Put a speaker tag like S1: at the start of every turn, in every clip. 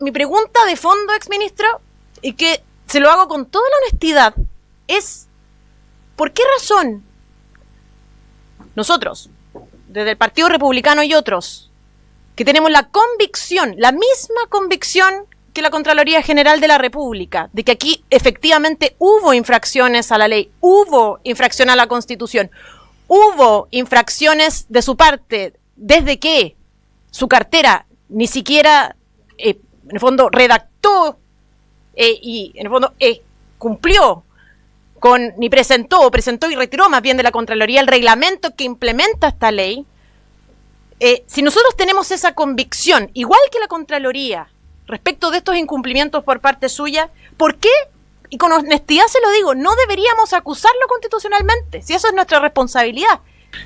S1: mi pregunta de fondo, exministro, y que se lo hago con toda la honestidad, es ¿por qué razón nosotros, desde el Partido Republicano y otros, que tenemos la convicción, la misma convicción que la Contraloría General de la República, de que aquí efectivamente hubo infracciones a la ley, hubo infracción a la Constitución, hubo infracciones de su parte, desde que su cartera ni siquiera, en el fondo, redactó y, en el fondo, cumplió con, ni presentó y retiró más bien de la Contraloría el reglamento que implementa esta ley? Si nosotros tenemos esa convicción, igual que la Contraloría, respecto de estos incumplimientos por parte suya, ¿por qué? Y con honestidad se lo digo, no deberíamos acusarlo constitucionalmente, si eso es nuestra responsabilidad.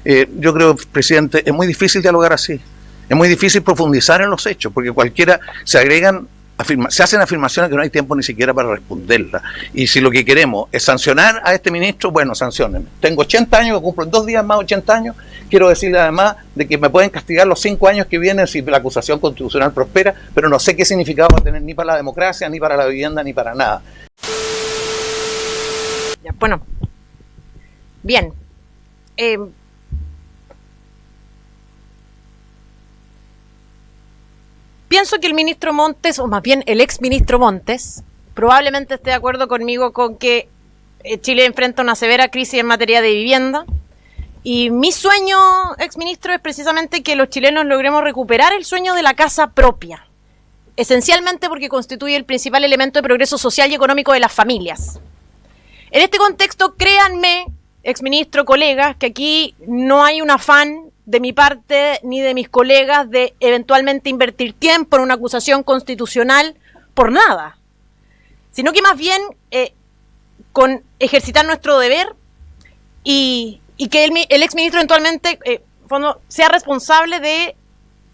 S2: Yo creo, presidente, es muy difícil dialogar así. Es muy difícil profundizar en los hechos, porque cualquiera se hacen afirmaciones que no hay tiempo ni siquiera para responderlas. Y si lo que queremos es sancionar a este ministro, bueno, sancionenme. Tengo 80 años, cumplo en 2 días más 80 años. Quiero decirle además de que me pueden castigar los 5 años que vienen si la acusación constitucional prospera, pero no sé qué significado va a tener ni para la democracia, ni para la vivienda, ni para nada.
S1: Ya, bueno, bien. Pienso que el ministro Montes, o más bien el exministro Montes, probablemente esté de acuerdo conmigo con que Chile enfrenta una severa crisis en materia de vivienda. Y mi sueño, exministro, es precisamente que los chilenos logremos recuperar el sueño de la casa propia. Esencialmente porque constituye el principal elemento de progreso social y económico de las familias. En este contexto, créanme, exministro, colegas, que aquí no hay un afán de mi parte ni de mis colegas de eventualmente invertir tiempo en una acusación constitucional por nada, sino que más bien con ejercitar nuestro deber y que el exministro eventualmente sea responsable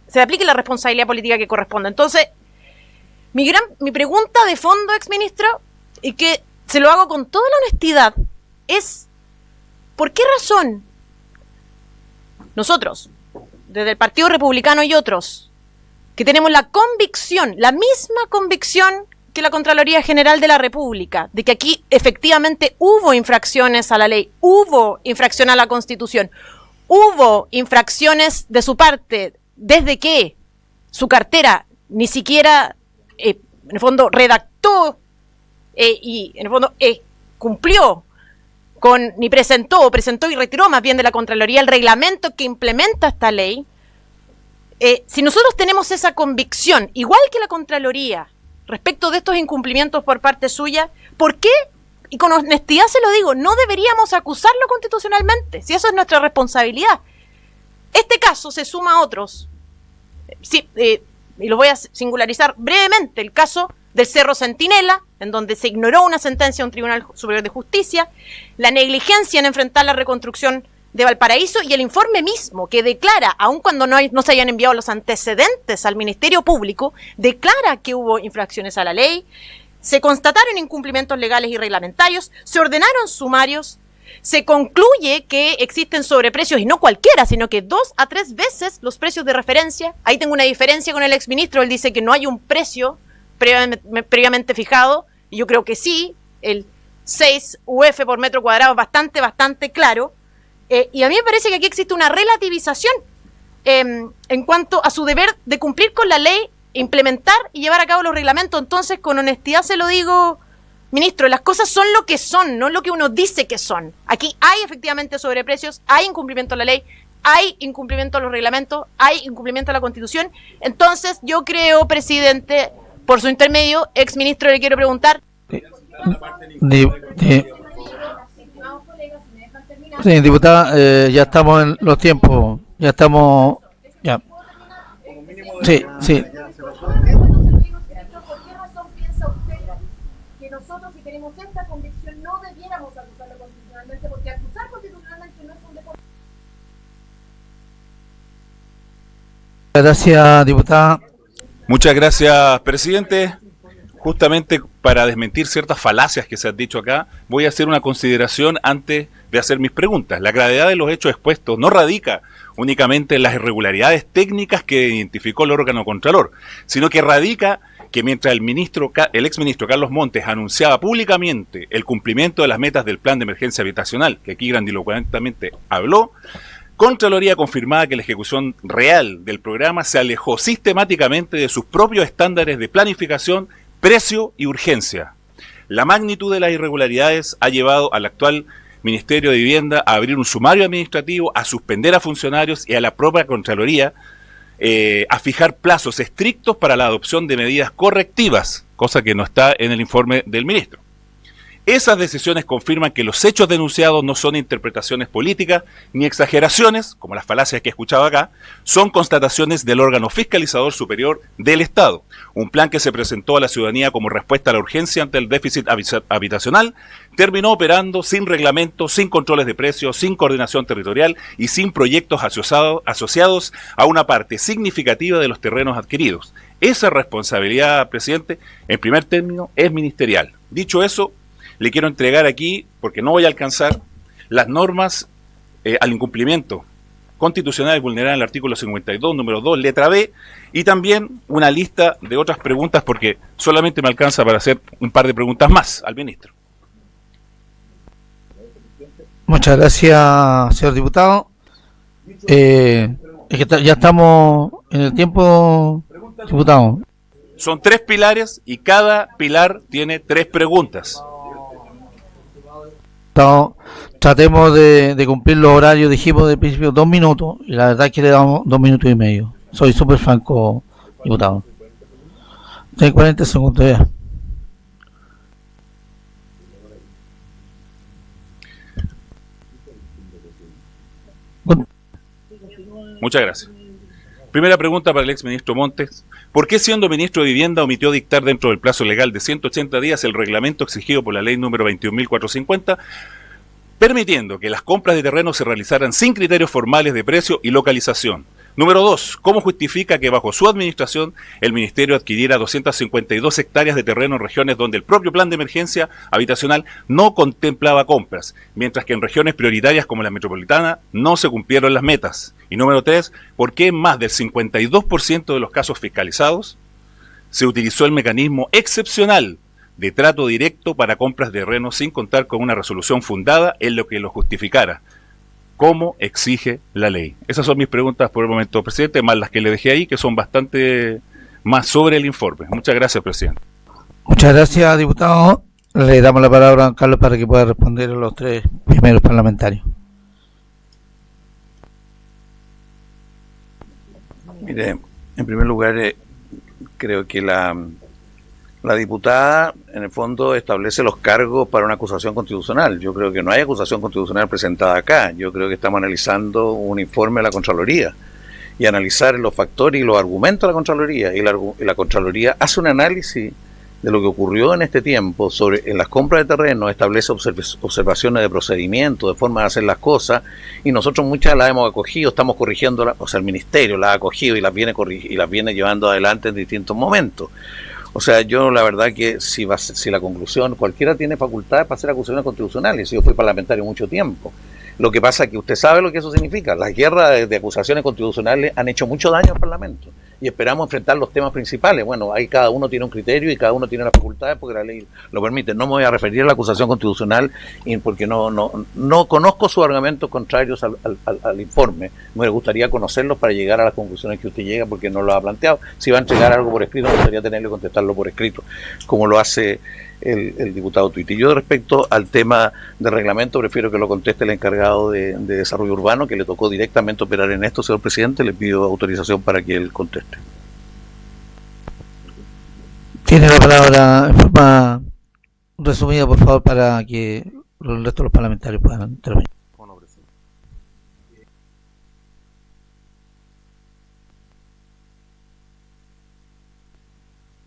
S1: se le aplique la responsabilidad política que corresponda. Entonces, mi pregunta de fondo, exministro, y que se lo hago con toda la honestidad, es ¿por qué razón nosotros, desde el Partido Republicano y otros, que tenemos la convicción, la misma convicción que la Contraloría General de la República, de que aquí efectivamente hubo infracciones a la ley, hubo infracción a la Constitución, hubo infracciones de su parte, desde que su cartera ni siquiera, en el fondo, redactó y, en el fondo, cumplió con, ni presentó y retiró más bien de la Contraloría el reglamento que implementa esta ley? Si nosotros tenemos esa convicción, igual que la Contraloría, respecto de estos incumplimientos por parte suya, ¿por qué? Y con honestidad se lo digo, no deberíamos acusarlo constitucionalmente, si eso es nuestra responsabilidad. Este caso se suma a otros, y lo voy a singularizar brevemente, el caso del Cerro Centinela, en donde se ignoró una sentencia de un Tribunal Superior de Justicia, la negligencia en enfrentar la reconstrucción de Valparaíso y el informe mismo que declara, aun cuando no se hayan enviado los antecedentes al Ministerio Público, declara que hubo infracciones a la ley, se constataron incumplimientos legales y reglamentarios, se ordenaron sumarios, se concluye que existen sobreprecios, y no cualquiera, sino que 2 a 3 veces los precios de referencia. Ahí tengo una diferencia con el exministro, él dice que no hay un precio previamente fijado, y yo creo que sí, el 6 UF por metro cuadrado es bastante claro. Y a mí me parece que aquí existe una relativización en cuanto a su deber de cumplir con la ley, implementar y llevar a cabo los reglamentos. Entonces, con honestidad se lo digo, ministro, las cosas son lo que son, no lo que uno dice que son. Aquí hay efectivamente sobreprecios, hay incumplimiento de la ley, hay incumplimiento de los reglamentos, hay incumplimiento de la Constitución. Entonces, yo creo, presidente, por su intermedio, exministro, le quiero preguntar.
S3: Sí, diputada, ya estamos en los tiempos, ya estamos, ya. Sí.
S1: ¿Por qué razón piensa usted que nosotros, si tenemos esta convicción, no debiéramos acusarlo constitucionalmente? Porque acusar constitucionalmente no es un deporte.
S3: Gracias, diputada.
S4: Muchas gracias, presidente. Justamente para desmentir ciertas falacias que se han dicho acá, voy a hacer una consideración antes de hacer mis preguntas. La gravedad de los hechos expuestos no radica únicamente en las irregularidades técnicas que identificó el órgano contralor, sino que radica que mientras el exministro Carlos Montes anunciaba públicamente el cumplimiento de las metas del plan de emergencia habitacional, que aquí grandilocuentemente habló, Contraloría confirmaba que la ejecución real del programa se alejó sistemáticamente de sus propios estándares de planificación, precio y urgencia. La magnitud de las irregularidades ha llevado al actual Ministerio de Vivienda a abrir un sumario administrativo, a suspender a funcionarios y a la propia Contraloría a fijar plazos estrictos para la adopción de medidas correctivas, cosa que no está en el informe del ministro. Esas decisiones confirman que los hechos denunciados no son interpretaciones políticas ni exageraciones, como las falacias que he escuchado acá, son constataciones del órgano fiscalizador superior del Estado. Un plan que se presentó a la ciudadanía como respuesta a la urgencia ante el déficit habitacional, terminó operando sin reglamento, sin controles de precios, sin coordinación territorial y sin proyectos asociados a una parte significativa de los terrenos adquiridos. Esa responsabilidad, presidente, en primer término, es ministerial. Dicho eso, le quiero entregar aquí, porque no voy a alcanzar, las normas al incumplimiento constitucional vulnerar el artículo 52, número 2, letra B, y también una lista de otras preguntas, porque solamente me alcanza para hacer un par de preguntas más al ministro.
S3: Muchas gracias, señor diputado. Es que ya estamos en el tiempo, diputado.
S4: Son 3 pilares y cada pilar tiene 3 preguntas.
S3: Tratemos de cumplir los horarios, dijimos de principio 2 minutos, y la verdad es que le damos 2 minutos y medio. Soy súper franco, diputado. Tengo 40 segundos ya.
S4: Muchas gracias. Primera pregunta para el exministro Montes. ¿Por qué, siendo ministro de Vivienda, omitió dictar dentro del plazo legal de 180 días el reglamento exigido por la ley número 21.450, permitiendo que las compras de terreno se realizaran sin criterios formales de precio y localización? Número 2. ¿Cómo justifica que bajo su administración el ministerio adquiriera 252 hectáreas de terreno en regiones donde el propio plan de emergencia habitacional no contemplaba compras, mientras que en regiones prioritarias como la metropolitana no se cumplieron las metas? Y número 3, ¿por qué en más del 52% de los casos fiscalizados se utilizó el mecanismo excepcional de trato directo para compras de terrenos sin contar con una resolución fundada en lo que lo justificara, como exige la ley? Esas son mis preguntas por el momento, presidente, más las que le dejé ahí, que son bastante más sobre el informe. Muchas gracias, presidente.
S3: Muchas gracias, diputado. Le damos la palabra a don Carlos para que pueda responder a los 3 primeros parlamentarios.
S2: Mire, en primer lugar, creo que la diputada, en el fondo, establece los cargos para una acusación constitucional. Yo creo que no hay acusación constitucional presentada acá. Yo creo que estamos analizando un informe de la Contraloría y analizar los factores y los argumentos de la Contraloría. Y la Contraloría hace un análisis de lo que ocurrió en este tiempo en las compras de terreno, establece observaciones de procedimiento, de forma de hacer las cosas, y nosotros muchas las hemos acogido, estamos corrigiendo, o sea, el ministerio las ha acogido y las viene llevando adelante en distintos momentos. O sea, yo la verdad que si la conclusión, cualquiera tiene facultades para hacer acusaciones constitucionales, yo fui parlamentario mucho tiempo. Lo que pasa es que usted sabe lo que eso significa. Las guerras de acusaciones constitucionales han hecho mucho daño al Parlamento y esperamos enfrentar los temas principales. Bueno, ahí cada uno tiene un criterio y cada uno tiene las facultades porque la ley lo permite. No me voy a referir a la acusación constitucional porque no conozco sus argumentos contrarios al informe. Me gustaría conocerlos para llegar a las conclusiones que usted llega, porque no lo ha planteado. Si va a entregar algo por escrito, me gustaría tenerle que contestarlo por escrito, como lo hace el diputado Twitty. Yo, respecto al tema del reglamento, prefiero que lo conteste el encargado de desarrollo urbano, que le tocó directamente operar en esto, señor presidente. Le pido autorización para que él conteste.
S3: Tiene la palabra en forma resumida, por favor, para que el resto de los parlamentarios puedan intervenir.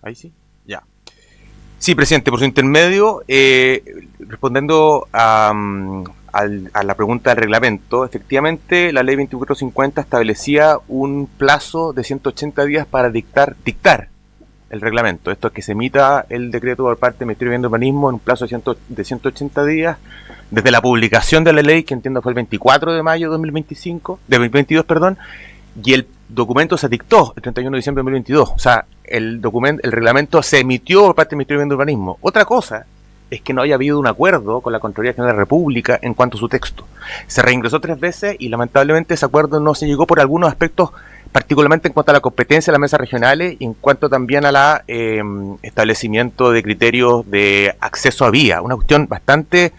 S5: Ahí sí, ya. Sí, presidente, por su intermedio, respondiendo a la pregunta del reglamento, efectivamente la ley 2450 establecía un plazo de 180 días para dictar el reglamento. Esto es que se emita el decreto por parte del Ministerio de Vivienda y Urbanismo en un plazo de 180 días desde la publicación de la ley, que entiendo fue el 24 de mayo de 2022, documento se dictó el 31 de diciembre de 2022. O sea, el reglamento se emitió por parte del Ministerio de Vivienda y Urbanismo. Otra cosa es que no haya habido un acuerdo con la Contraloría General de la República en cuanto a su texto. Se reingresó 3 veces y lamentablemente ese acuerdo no se llegó por algunos aspectos, particularmente en cuanto a la competencia de las mesas regionales y en cuanto también a la establecimiento de criterios de acceso a vía, una cuestión bastante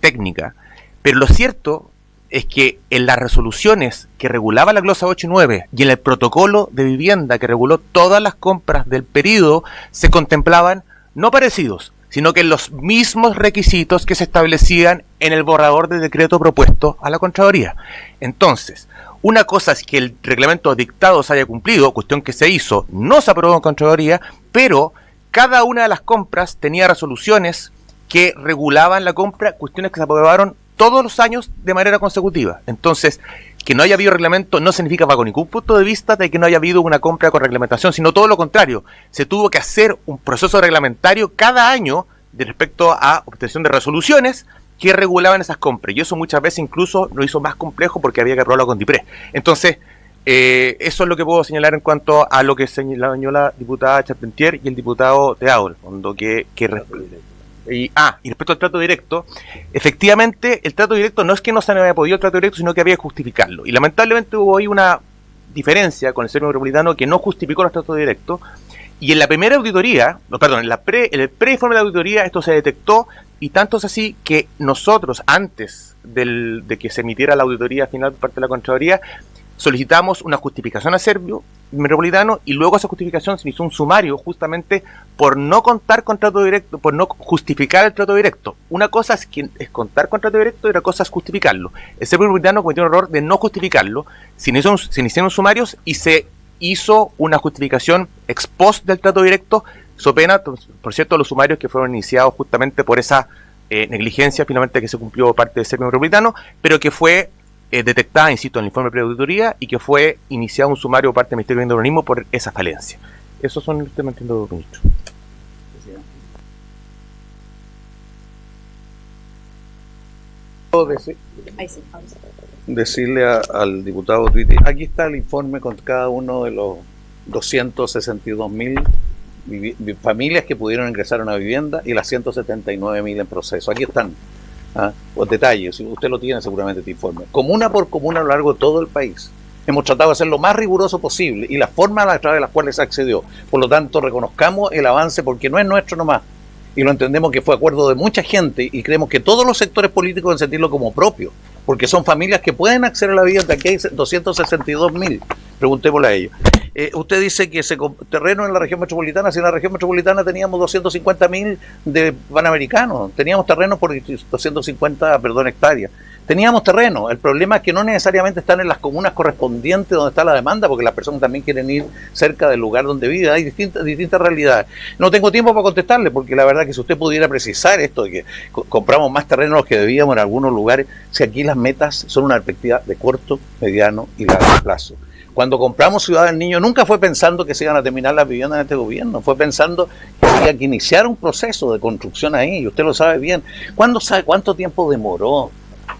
S5: técnica. Pero lo cierto es que en las resoluciones que regulaba la glosa 8 y 9 y en el protocolo de vivienda que reguló todas las compras del periodo se contemplaban no parecidos, sino que los mismos requisitos que se establecían en el borrador de decreto propuesto a la Contraloría. Entonces, una cosa es que el reglamento dictado se haya cumplido, cuestión que se hizo, no se aprobó en Contraloría, pero cada una de las compras tenía resoluciones que regulaban la compra, cuestiones que se aprobaron todos los años de manera consecutiva. Entonces, que no haya habido reglamento no significa bajo ningún punto de vista de que no haya habido una compra con reglamentación, sino todo lo contrario. Se tuvo que hacer un proceso reglamentario cada año de respecto a obtención de resoluciones que regulaban esas compras. Y eso muchas veces incluso lo hizo más complejo porque había que aprobarlo con DIPRE. Entonces, eso es lo que puedo señalar en cuanto a lo que señaló la diputada Charpentier y el diputado Teao, el fondo y respecto al trato directo, efectivamente el trato directo no es que no se había podido el trato directo, sino que había que justificarlo. Y lamentablemente hubo ahí una diferencia con el Servicio Metropolitano que no justificó los tratos directos. Y en la primera auditoría, en el pre-informe de la auditoría esto se detectó, y tanto es así que nosotros, antes de que se emitiera la auditoría final por parte de la Contraloría, solicitamos una justificación a Servicio Metropolitano y luego esa justificación se hizo un sumario justamente por no contar con trato directo, por no justificar el trato directo. Una cosa es contar con trato directo y otra cosa es justificarlo. El Servicio Metropolitano cometió un error de no justificarlo, se iniciaron sumarios y se hizo una justificación ex post del trato directo, so pena, por cierto, los sumarios que fueron iniciados justamente por esa negligencia finalmente que se cumplió por parte del Servicio Metropolitano, pero que fue detectada, insisto, en el informe de pre-auditoría y que fue iniciado un sumario por parte del Ministerio de Vivienda y Urbanismo por esa falencia. Esos son los temas que entiendo, ministro.
S2: Decirle al diputado Twitter, aquí está el informe con cada uno de los 262.000 familias que pudieron ingresar a una vivienda y las 179.000 en proceso. Aquí están los detalles, si usted lo tiene seguramente este informe. Comuna por comuna a lo largo de todo el país. Hemos tratado de ser lo más riguroso posible y la forma a través de las cuales se accedió. Por lo tanto, reconozcamos el avance porque no es nuestro nomás. Y lo entendemos que fue acuerdo de mucha gente y creemos que todos los sectores políticos deben sentirlo como propio, porque son familias que pueden acceder a la vivienda. Aquí hay 262.000, preguntémosle a ellos. Usted dice que terreno en la región metropolitana, si en la región metropolitana teníamos 250.000 de panamericanos, teníamos terreno por 250, hectáreas. Teníamos terreno, el problema es que no necesariamente están en las comunas correspondientes donde está la demanda, porque las personas también quieren ir cerca del lugar donde viven, hay distintas realidades. No tengo tiempo para contestarle, porque la verdad que si usted pudiera precisar esto de que compramos más terreno de los que debíamos en algunos lugares, si aquí las metas son una perspectiva de corto, mediano y largo plazo. Cuando compramos Ciudad del Niño nunca fue pensando que se iban a terminar las viviendas en este gobierno, fue pensando que había que iniciar un proceso de construcción ahí, y usted lo sabe bien. ¿Cuándo sabe cuánto tiempo demoró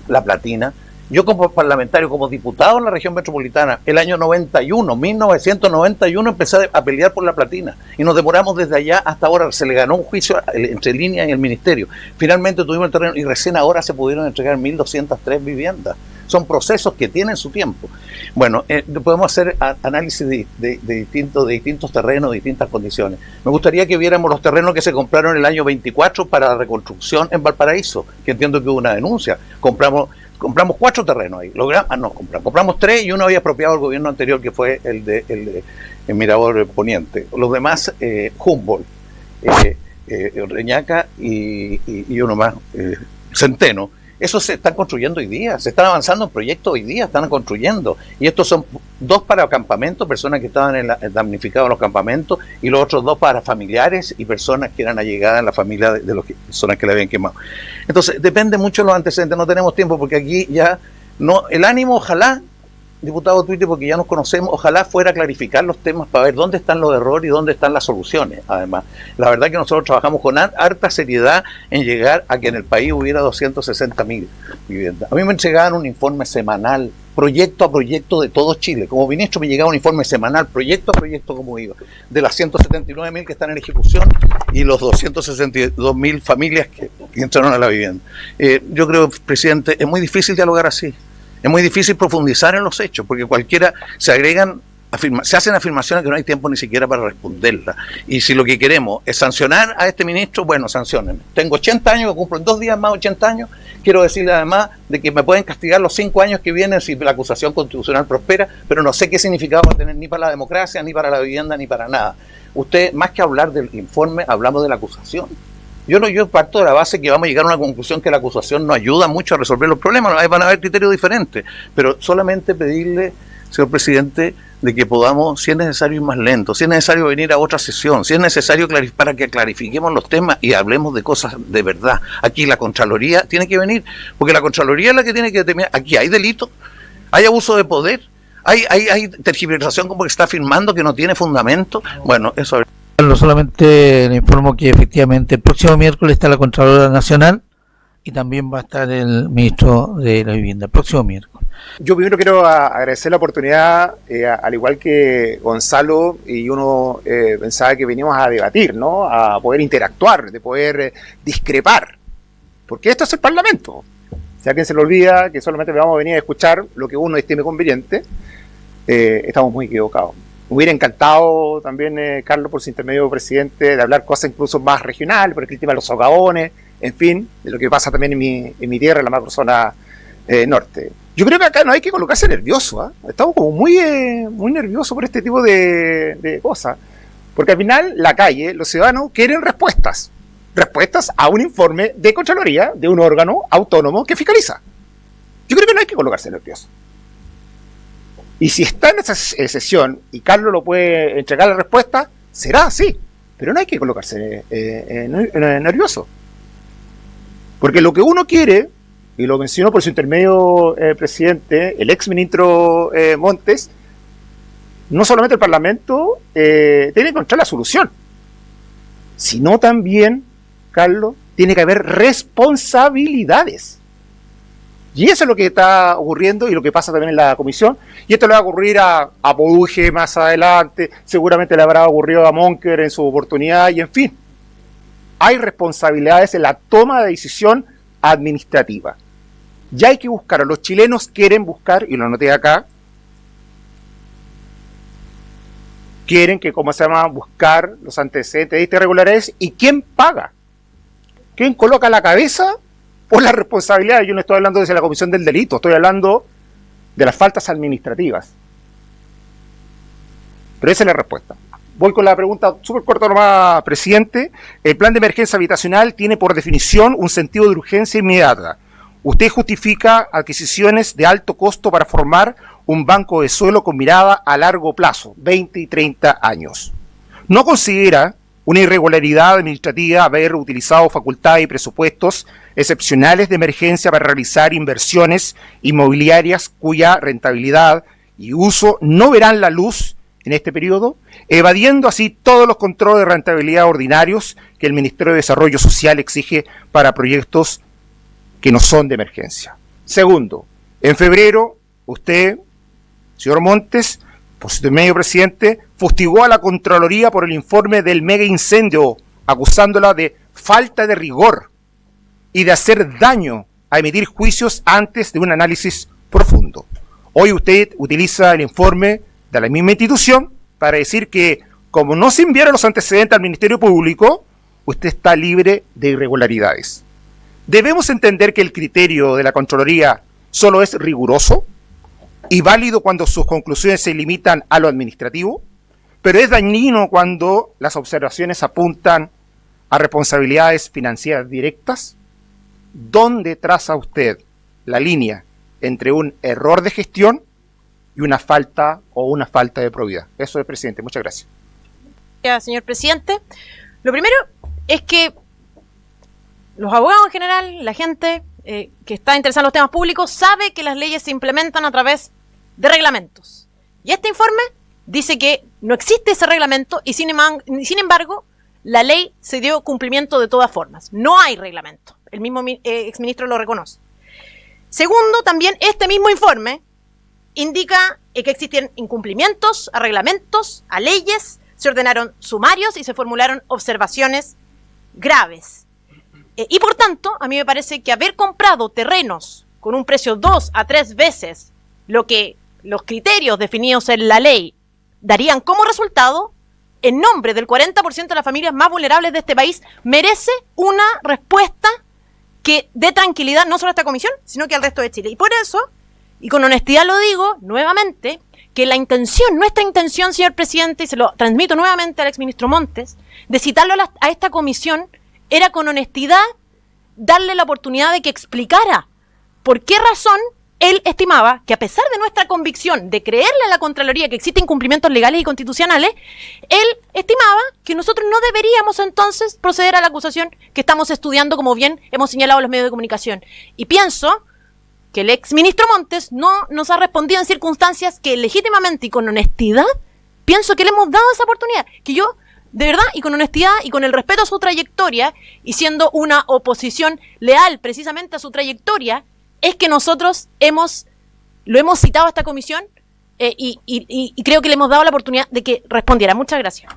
S2: La Platina? Yo como parlamentario, como diputado en la región metropolitana, el año 1991, empecé a pelear por La Platina. Y nos demoramos desde allá hasta ahora. Se le ganó un juicio entre líneas y el ministerio. Finalmente tuvimos el terreno y recién ahora se pudieron entregar 1.203 viviendas. Son procesos que tienen su tiempo. Bueno, podemos hacer análisis de distintos terrenos, de distintas condiciones. Me gustaría que viéramos los terrenos que se compraron en el año 24 para la reconstrucción en Valparaíso, que entiendo que hubo una denuncia. Compramos 4 terrenos ahí. Compramos 3 y uno había expropiado el gobierno anterior, que fue el Mirador Poniente. Los demás, Humboldt, Reñaca y uno más, Centeno. Eso se están construyendo hoy día, se están avanzando en proyectos hoy día, están construyendo. Y estos son 2 para campamentos, personas que estaban damnificadas en los campamentos, y los otros 2 para familiares y personas que eran allegadas en la familia de las personas que le habían quemado. Entonces, depende mucho de los antecedentes, no tenemos tiempo porque aquí ya no, el ánimo ojalá diputado Twitter, porque ya nos conocemos. Ojalá fuera a clarificar los temas para ver dónde están los errores y dónde están las soluciones. Además, la verdad que nosotros trabajamos con harta seriedad en llegar a que en el país hubiera 260.000 viviendas. A mí me entregaban un informe semanal, proyecto a proyecto de todo Chile. Como ministro me llegaba un informe semanal, proyecto a proyecto, cómo iba, de las 179.000 que están en ejecución y los 262.000 familias que entraron a la vivienda. Yo creo, presidente, es muy difícil dialogar así. Es muy difícil profundizar en los hechos, porque cualquiera se hacen afirmaciones que no hay tiempo ni siquiera para responderlas. Y si lo que queremos es sancionar a este ministro, bueno, sancionen. Tengo 80 años, que cumplo en 2 días más 80 años. Quiero decirle además de que me pueden castigar los 5 años que vienen si la acusación constitucional prospera, pero no sé qué significado va a tener ni para la democracia, ni para la vivienda, ni para nada. Usted, más que hablar del informe, hablamos de la acusación. Yo parto de la base que vamos a llegar a una conclusión que la acusación no ayuda mucho a resolver los problemas, van a haber criterios diferentes, pero solamente pedirle, señor presidente, de que podamos, si es necesario, ir más lento, si es necesario venir a otra sesión, si es necesario para que clarifiquemos los temas y hablemos de cosas de verdad. Aquí la Contraloría tiene que venir, porque la Contraloría es la que tiene que determinar, aquí hay delito, hay abuso de poder, hay tergiversación como que está afirmando que no tiene fundamento. Bueno, eso es.
S3: Solamente le informo que efectivamente el próximo miércoles está la Contralora Nacional y también va a estar el ministro de la Vivienda el próximo miércoles.
S6: Yo primero quiero agradecer la oportunidad, al igual que Gonzalo y uno pensaba que veníamos a debatir, ¿no? A poder interactuar, de poder discrepar, porque esto es el Parlamento. Si a alguien se le olvida que solamente vamos a venir a escuchar lo que uno estime conveniente, estamos muy equivocados. Me hubiera encantado también, Carlos, por su intermedio, presidente, de hablar cosas incluso más regionales, por el tema de los socavones, en fin, de lo que pasa también en mi tierra, en la macrozona norte. Yo creo que acá no hay que colocarse nervioso, ¿eh? Estamos como muy nerviosos por este tipo de cosas, porque al final la calle, los ciudadanos quieren respuestas a un informe de Contraloría, de un órgano autónomo que fiscaliza. Yo creo que no hay que colocarse nervioso. Y si está en esa sesión y Carlos lo puede entregar la respuesta, será así. Pero no hay que colocarse nervioso. Porque lo que uno quiere, y lo mencionó por su intermedio presidente, el ex ministro Montes, no solamente el Parlamento tiene que encontrar la solución, sino también, Carlos, tiene que haber responsabilidades. Y eso es lo que está ocurriendo y lo que pasa también en la comisión. Y esto le va a ocurrir a Poduje más adelante, seguramente le habrá ocurrido a Monker en su oportunidad, y en fin. Hay responsabilidades en la toma de decisión administrativa. Ya hay que buscar, los chilenos quieren buscar, y lo anoté acá, quieren que, buscar los antecedentes de estas irregularidades. ¿Y quién paga? ¿Quién coloca la cabeza por la responsabilidad? Yo no estoy hablando desde la comisión del delito, estoy hablando de las faltas administrativas. Pero esa es la respuesta. Voy con la pregunta súper corta nomás, presidente. El plan de emergencia habitacional tiene por definición un sentido de urgencia inmediata. Usted justifica adquisiciones de alto costo para formar un banco de suelo con mirada a largo plazo, 20 y 30 años. ¿No considera una irregularidad administrativa haber utilizado facultades y presupuestos excepcionales de emergencia para realizar inversiones inmobiliarias cuya rentabilidad y uso no verán la luz en este periodo, evadiendo así todos los controles de rentabilidad ordinarios que el Ministerio de Desarrollo Social exige para proyectos que no son de emergencia? Segundo, en febrero, usted, señor Montes, por su medio presidente, fustigó a la Contraloría por el informe del mega incendio, acusándola de falta de rigor y de hacer daño a emitir juicios antes de un análisis profundo. Hoy usted utiliza el informe de la misma institución para decir que, como no se enviaron los antecedentes al Ministerio Público, usted está libre de irregularidades. Debemos entender que el criterio de la Contraloría solo es riguroso y válido cuando sus conclusiones se limitan a lo administrativo, pero es dañino cuando las observaciones apuntan a responsabilidades financieras directas. ¿Dónde traza usted la línea entre un error de gestión y una falta de probidad? Eso es, presidente. Muchas gracias.
S1: Gracias, señor presidente. Lo primero es que los abogados en general, la gente que está interesada en los temas públicos, sabe que las leyes se implementan a través de reglamentos. Y este informe dice que no existe ese reglamento y sin embargo la ley se dio cumplimiento de todas formas. No hay reglamento. El mismo exministro lo reconoce. Segundo, también este mismo informe indica que existen incumplimientos a reglamentos, a leyes, se ordenaron sumarios y se formularon observaciones graves. Y por tanto, a mí me parece que haber comprado terrenos con un precio 2 a 3 veces lo que los criterios definidos en la ley darían como resultado, en nombre del 40% de las familias más vulnerables de este país, merece una respuesta que dé tranquilidad no solo a esta comisión, sino que al resto de Chile. Y por eso, y con honestidad lo digo nuevamente, que nuestra intención, señor presidente, y se lo transmito nuevamente al exministro Montes, de citarlo a esta comisión, era con honestidad darle la oportunidad de que explicara por qué razón él estimaba que, a pesar de nuestra convicción de creerle a la Contraloría que existen incumplimientos legales y constitucionales, él estimaba que nosotros no deberíamos entonces proceder a la acusación que estamos estudiando, como bien hemos señalado en los medios de comunicación. Y pienso que el exministro Montes no nos ha respondido en circunstancias que legítimamente y con honestidad pienso que le hemos dado esa oportunidad. Que yo, de verdad, y con honestidad y con el respeto a su trayectoria, y siendo una oposición leal precisamente a su trayectoria, es que nosotros lo hemos citado a esta comisión y creo que le hemos dado la oportunidad de que respondiera. Muchas gracias.